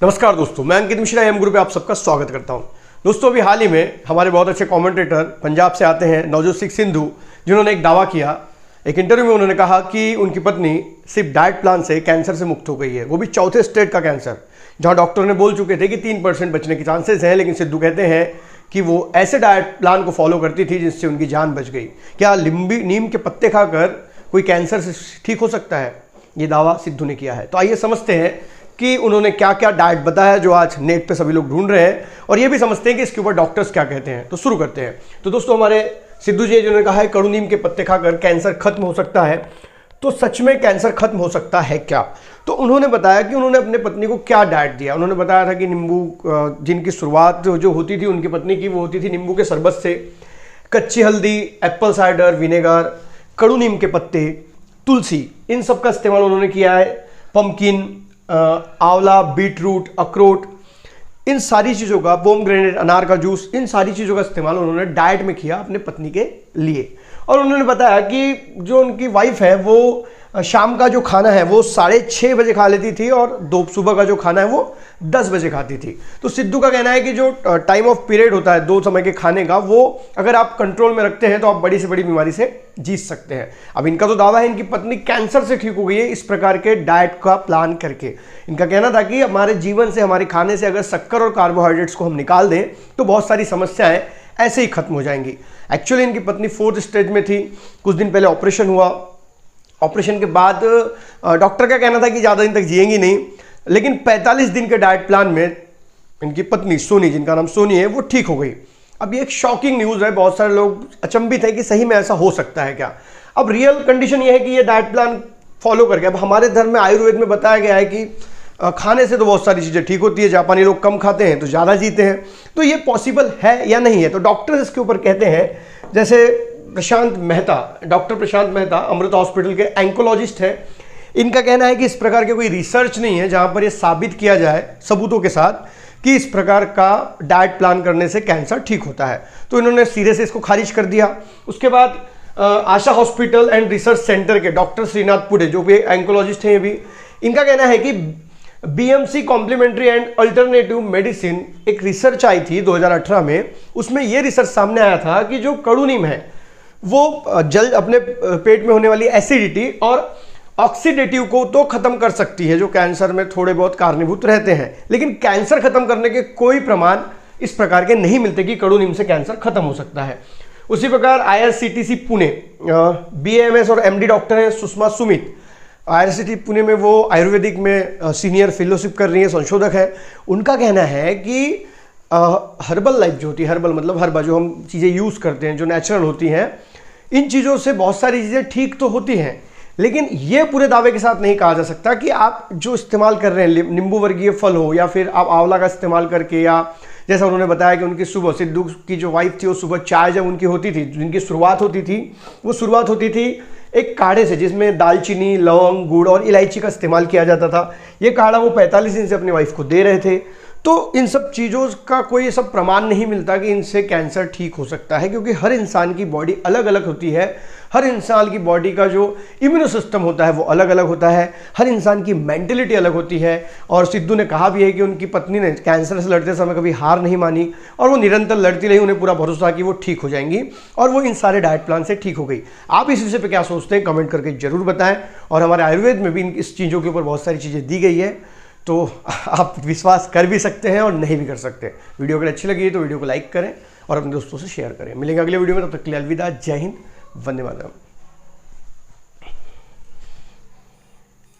नमस्कार दोस्तों, मैं अंकित मिश्रा एम गुरु पे आप सबका स्वागत करता हूं। दोस्तों, अभी हाल ही में हमारे बहुत अच्छे कमेंटेटर पंजाब से आते हैं नवजोत सिंह सिद्धू, जिन्होंने एक दावा किया। एक इंटरव्यू में उन्होंने कहा कि उनकी पत्नी सिर्फ डाइट प्लान से कैंसर से मुक्त हो गई है, वो भी चौथे स्टेज का कैंसर, जहां डॉक्टर ने बोल चुके थे कि 3% बचने के चांसेस हैं। लेकिन सिद्धू कहते हैं कि वो ऐसे डाइट प्लान को फॉलो करती थी जिससे उनकी जान बच गई। क्या नीम के पत्ते खाकर कोई कैंसर से ठीक हो सकता है? ये दावा सिद्धू ने किया है। तो आइए समझते हैं कि उन्होंने क्या क्या डाइट बताया जो आज नेट पे सभी लोग ढूंढ रहे हैं, और ये भी समझते हैं कि इसके ऊपर डॉक्टर्स क्या कहते हैं। तो शुरू करते हैं। तो दोस्तों, हमारे सिद्धू जी जिन्होंने कहा है कड़ू नीम के पत्ते खाकर कैंसर खत्म हो सकता है, तो सच में कैंसर खत्म हो सकता है क्या? तो उन्होंने बताया कि उन्होंने अपने पत्नी को क्या डाइट दिया। उन्होंने बताया था कि नींबू, जिनकी शुरुआत जो होती थी उनकी पत्नी की, वो होती थी नींबू के शरबत से, कच्ची हल्दी, एप्पल साइडर विनेगर, कड़ू नीम के पत्ते, तुलसी, इन सब का इस्तेमाल उन्होंने किया है। पंपकिन, आंवला, बीट रूट, अखरोट, इन सारी चीज़ों का, पोमग्रेनेट, अनार का जूस, इन सारी चीज़ों का इस्तेमाल उन्होंने डाइट में किया अपने पत्नी के लिए। और उन्होंने बताया कि जो उनकी वाइफ है वो शाम का जो खाना है वो 6:30 बजे खा लेती थी, और सुबह का जो खाना है वो 10 बजे खाती थी। तो सिद्धू का कहना है कि जो टाइम ऑफ पीरियड होता है 2 समय के खाने का, वो अगर आप कंट्रोल में रखते हैं तो आप बड़ी से बड़ी बीमारी से जीत सकते हैं। अब इनका तो दावा है इनकी पत्नी कैंसर से ठीक हो गई है इस प्रकार के डाइट का प्लान करके। इनका कहना था कि हमारे जीवन से, हमारे खाने से अगर शक्कर और कार्बोहाइड्रेट्स को हम निकाल दें तो बहुत सारी समस्याएं ऐसे ही खत्म हो जाएंगी। एक्चुअली इनकी पत्नी 4th स्टेज में थी। कुछ दिन पहले ऑपरेशन हुआ। ऑपरेशन के बाद डॉक्टर का कहना था कि ज़्यादा दिन तक जिएंगी नहीं, लेकिन 45 दिन के डाइट प्लान में इनकी पत्नी सोनी, जिनका नाम सोनी है, वो ठीक हो गई। अब ये एक शॉकिंग न्यूज़ है। बहुत सारे लोग अचंभित है कि सही में ऐसा हो सकता है क्या। अब रियल कंडीशन ये है कि ये डाइट प्लान फॉलो करके, अब हमारे धर्म में, आयुर्वेद में बताया गया है कि खाने से तो बहुत सारी चीज़ें ठीक होती है। जापानी लोग कम खाते हैं तो ज़्यादा जीते हैं। तो ये पॉसिबल है या नहीं है? तो डॉक्टर्स इसके ऊपर कहते हैं, जैसे प्रशांत मेहता, डॉक्टर प्रशांत मेहता अमृत हॉस्पिटल के एंकोलॉजिस्ट है, इनका कहना है कि इस प्रकार के कोई रिसर्च नहीं है जहां पर यह साबित किया जाए सबूतों के साथ कि इस प्रकार का डाइट प्लान करने से कैंसर ठीक होता है। तो इन्होंने सिरे से इसको खारिज कर दिया। उसके बाद आशा हॉस्पिटल एंड रिसर्च सेंटर के डॉक्टर श्रीनाथ पुडे, जो भी एंकोलॉजिस्ट हैं, ये भी, इनका कहना है कि BMC complementary and alternative medicine, एक रिसर्च आई थी 2018 में। उसमें यह रिसर्च सामने आया था कि जो कड़ू नीम है वो जल्द अपने पेट में होने वाली एसिडिटी और ऑक्सीडेटिव को तो खत्म कर सकती है, जो कैंसर में थोड़े बहुत कारणीभूत रहते हैं, लेकिन कैंसर खत्म करने के कोई प्रमाण इस प्रकार के नहीं मिलते कि कड़ू नीम से कैंसर खत्म हो सकता है। उसी प्रकार IRCTC पुणे, BAMS और MD डॉक्टर हैं सुषमा सुमित। IRCTC पुणे में वो आयुर्वेदिक में सीनियर फेलोशिप कर रही है, संशोधक है। उनका कहना है कि हर्बल लाइफ जो होती है, हर्बल मतलब हर्बा, जो हम चीज़ें यूज़ करते हैं जो नेचुरल होती हैं, इन चीज़ों से बहुत सारी चीज़ें ठीक तो होती हैं, लेकिन ये पूरे दावे के साथ नहीं कहा जा सकता कि आप जो इस्तेमाल कर रहे हैं, नींबू वर्गीय फल हो या फिर आप आंवला का इस्तेमाल करके, या जैसा उन्होंने बताया कि उनकी सुबह, सिद्धू की जो वाइफ थी, वो सुबह चाय जब उनकी होती थी, जिनकी शुरुआत होती थी, वो शुरुआत होती थी एक काढ़े से जिसमें दालचीनी, लौंग, गुड़ और इलायची का इस्तेमाल किया जाता था। ये काढ़ा वो 45 दिन से अपनी वाइफ को दे रहे थे। तो इन सब चीज़ों का कोई सब प्रमाण नहीं मिलता कि इनसे कैंसर ठीक हो सकता है, क्योंकि हर इंसान की बॉडी अलग अलग होती है। हर इंसान की बॉडी का जो इम्यूनो सिस्टम होता है वो अलग अलग होता है। हर इंसान की मेंटलिटी अलग होती है। और सिद्धू ने कहा भी है कि उनकी पत्नी ने कैंसर से लड़ते समय कभी हार नहीं मानी, और वो निरंतर लड़ती रही। उन्हें पूरा भरोसा कि वो ठीक हो जाएंगी, और वो इन सारे डाइट प्लान से ठीक हो गई। आप इस विषय पर क्या सोचते हैं, कमेंट करके जरूर बताएं। और हमारे आयुर्वेद में भी इस चीज़ों के ऊपर बहुत सारी चीज़ें दी गई है, तो आप विश्वास कर भी सकते हैं और नहीं भी कर सकते। वीडियो अगर अच्छी लगी है तो वीडियो को लाइक करें और अपने दोस्तों से शेयर करें। मिलेंगे अगले वीडियो में, तब तक के लिए अलविदा। जय हिंद, वंदे मातरम।